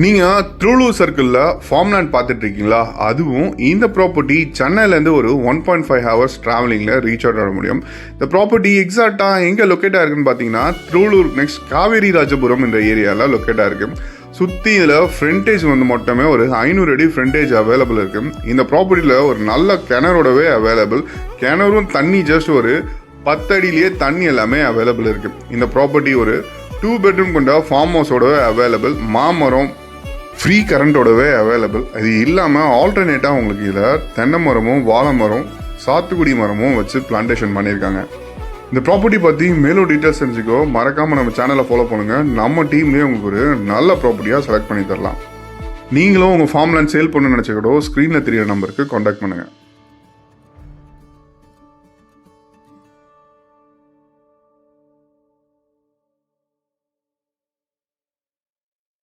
நீங்கள் திருவள்ளூர் சர்க்கிளில் farm land பார்த்துட்டு இருக்கீங்களா? அதுவும் இந்த ப்ராப்பர்ட்டி சென்னையிலேருந்து ஒரு 1.5 ஹவர்ஸ் ட்ராவலிங்கில் ரீச் அவுட் ஆக முடியும். இந்த ப்ராப்பர்ட்டி எக்ஸாக்டாக எங்கே லொக்கேட் ஆகிருக்குன்னு பார்த்தீங்கன்னா, திருவள்ளூர் நெக்ஸ்ட் காவேரி ராஜபுரம் என்ற ஏரியாவில் லொக்கேட் ஆகிருக்கு. சுற்றி இதில் ஃப்ரண்டேஜ் மட்டுமே ஒரு 500 அடி ஃப்ரண்டேஜ் அவைலபிள் இருக்குது. இந்த ப்ராப்பர்ட்டியில் ஒரு நல்ல கிணறோடவே அவைலபிள். கிணறும் தண்ணி ஜஸ்ட் ஒரு 10 அடியிலேயே தண்ணி எல்லாமே அவைலபிள் இருக்குது. இந்த ப்ராப்பர்ட்டி ஒரு 2 பெட்ரூம் கொண்ட ஃபார்ம் ஹவுஸோடவே அவைலபிள். மாமரம் ஃப்ரீ கரண்ட்டோடவே அவைலபிள். அது இல்லாமல் ஆல்டர்னேட்டாக உங்களுக்கு இதில் தென்னை மரமும் வாழை மரம் சாத்துக்குடி மரமும் வச்சு பிளான்டேஷன் பண்ணியிருக்காங்க. இந்த ப்ராப்பர்ட்டி பற்றி மேலும் டீட்டெயில்ஸ் தெரிஞ்சுக்கோ மறக்காமல் நம்ம சேனலை ஃபாலோ பண்ணுங்கள். நம்ம டீம்லேயே உங்களுக்கு ஒரு நல்ல ப்ராப்பர்ட்டியாக செலக்ட் பண்ணி தரலாம். நீங்களும் உங்கள் ஃபார்ம் லேண்ட் சேல் பண்ணணும்னு நினச்சிக்கிட்டோ ஸ்க்ரீனில் தெரியற நம்பருக்கு காண்டாக்ட் பண்ணுங்கள்.